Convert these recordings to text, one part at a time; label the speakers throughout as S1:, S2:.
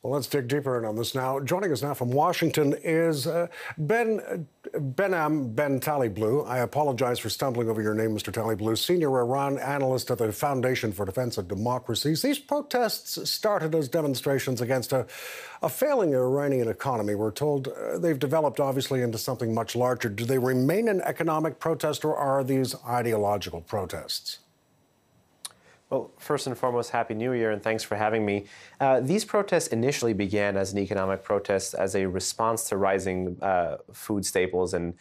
S1: Well, let's dig deeper in on this now. Joining us now from Washington is Behnam Ben Taleblu. I apologize for stumbling over your name, Mr. Taleblu, senior Iran analyst at the Foundation for Defense of Democracies. These protests started as demonstrations against a failing Iranian economy. We're told they've developed, obviously, into something much larger. Do they remain an economic protest, or are these ideological protests?
S2: Well, first and foremost, Happy New Year, and thanks for having me. These protests initially began as an economic protest as a response to rising food staples and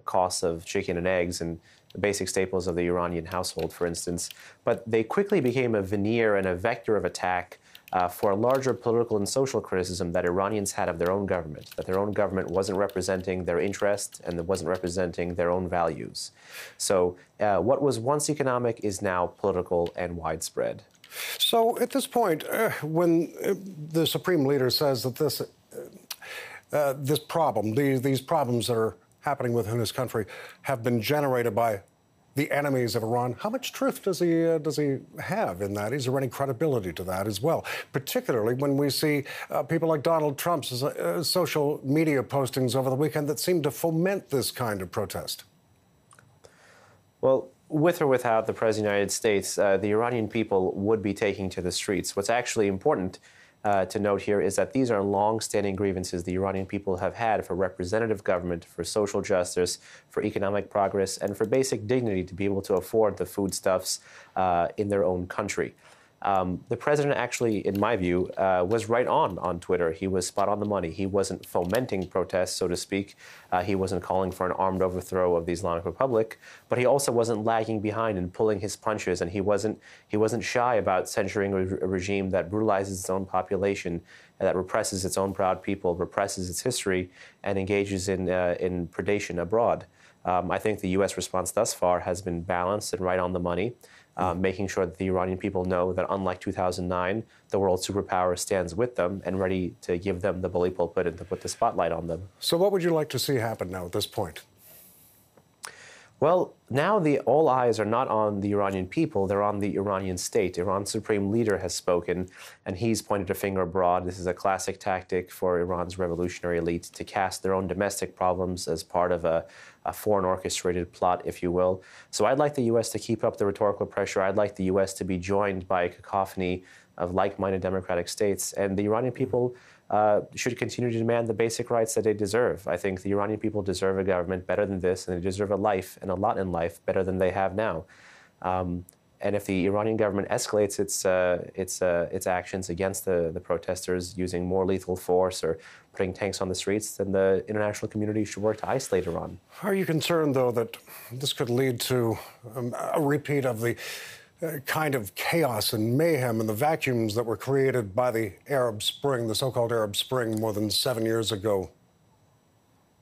S2: costs of chicken and eggs and the basic staples of the Iranian household, for instance. But they quickly became a veneer and a vector of attack for a larger political and social criticism that Iranians had of their own government, that their own government wasn't representing their interests and that wasn't representing their own values. So what was once economic is now political and widespread.
S1: So at this point, when the Supreme Leader says that these problems that are happening within his country have been generated by the enemies of Iran, how much truth does he have in that? Is there any credibility to that as well? Particularly when we see people like Donald Trump's social media postings over the weekend that seem to foment this kind of protest.
S2: Well, with or without the President of the United States, the Iranian people would be taking to the streets. What's actually important to note here is that these are long-standing grievances the Iranian people have had for representative government, for social justice, for economic progress, and for basic dignity to be able to afford the foodstuffs in their own country. The president actually, in my view, was right on Twitter. He was spot on the money. He wasn't fomenting protests, so to speak. He wasn't calling for an armed overthrow of the Islamic Republic, but he also wasn't lagging behind and pulling his punches, and he wasn't shy about censuring a regime that brutalizes its own population, that represses its own proud people, represses its history, and engages in predation abroad. I think the U.S. response thus far has been balanced and right on the money. Making sure that the Iranian people know that, unlike 2009, the world superpower stands with them and ready to give them the bully pulpit and to put the spotlight on them.
S1: So what would you like to see happen now at this point?
S2: Well, now all eyes are not on the Iranian people, they're on the Iranian state. Iran's supreme leader has spoken, and he's pointed a finger abroad. This is a classic tactic for Iran's revolutionary elite to cast their own domestic problems as part of a foreign orchestrated plot, if you will. So I'd like the U.S. to keep up the rhetorical pressure. I'd like the U.S. to be joined by a cacophony of like-minded democratic states, and the Iranian people should continue to demand the basic rights that they deserve. I think the Iranian people deserve a government better than this, and they deserve a life and a lot in life better than they have now. And if the Iranian government escalates its actions against the protesters using more lethal force or putting tanks on the streets, then the international community should work to isolate Iran.
S1: Are you concerned, though, that this could lead to a repeat of the kind of chaos and mayhem and the vacuums that were created by the Arab Spring, the so-called Arab Spring, more than 7 years ago?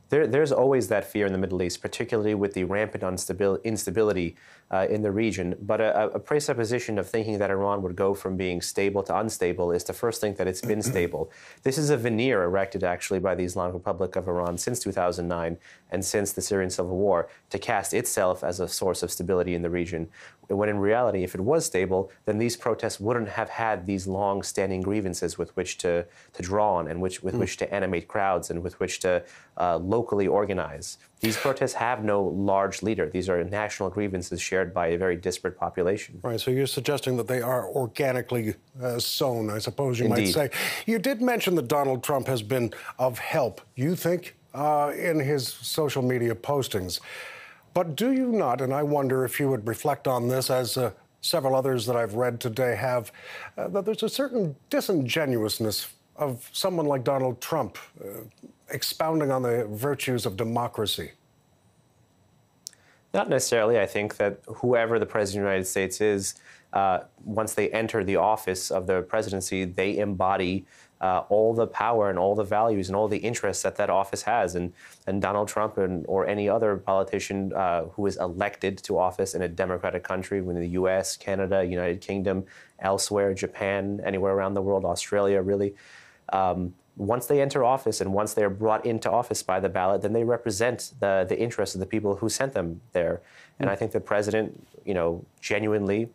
S2: There's always that fear in the Middle East, particularly with the rampant instability in the region. But a presupposition of thinking that Iran would go from being stable to unstable is to first think that it's been stable. This is a veneer erected, actually, by the Islamic Republic of Iran since 2009 and since the Syrian civil war to cast itself as a source of stability in the region. When in reality, if it was stable, then these protests wouldn't have had these long-standing grievances with which to draw on and with which to animate crowds and with which to locally organize. These protests have no large leader. These are national grievances shared by a very disparate population.
S1: Right, so you're suggesting that they are organically sown, I suppose you
S2: Indeed.
S1: might say. You did mention that Donald Trump has been of help, you think, in his social media postings. But do you not, and I wonder if you would reflect on this, as several others that I've read today have, that there's a certain disingenuousness of someone like Donald Trump expounding on the virtues of democracy?
S2: Not necessarily. I think that whoever the President of the United States is, once they enter the office of the presidency, they embody all the power and all the values and all the interests that office has. And Donald Trump or any other politician who is elected to office in a democratic country, in the U.S., Canada, United Kingdom, elsewhere, Japan, anywhere around the world, Australia, really, once they enter office and once they're brought into office by the ballot, then they represent the interests of the people who sent them there. And I think the president, genuinely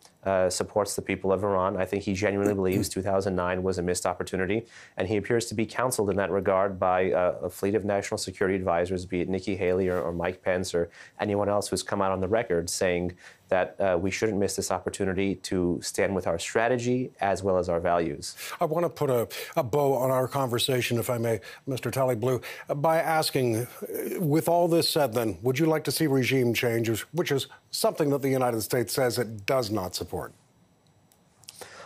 S2: supports the people of Iran. I think he genuinely believes 2009 was a missed opportunity. And he appears to be counseled in that regard by a fleet of national security advisors, be it Nikki Haley or Mike Pence or anyone else who's come out on the record saying that we shouldn't miss this opportunity to stand with our strategy as well as our values.
S1: I want to put a bow on our conversation, if I may, Mr. Taleblu, by asking, with all this said then, would you like to see regime changes, which is something that the United States says it does not support?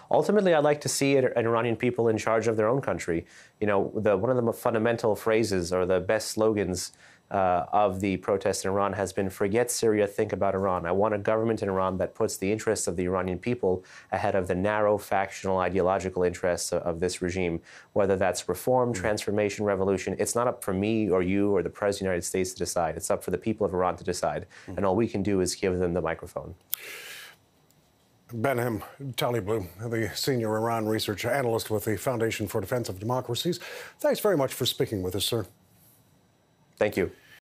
S2: Ultimately, I'd like to see an Iranian people in charge of their own country. One of the fundamental phrases or the best slogans of the protests in Iran has been, forget Syria, think about Iran. I want a government in Iran that puts the interests of the Iranian people ahead of the narrow factional ideological interests of this regime, whether that's reform, transformation, revolution. It's not up for me or you or the President of the United States to decide. It's up for the people of Iran to decide. And all we can do is give them the microphone.
S1: Behnam Taleblu, the senior Iran research analyst with the Foundation for Defense of Democracies. Thanks very much for speaking with us, sir.
S2: Thank you.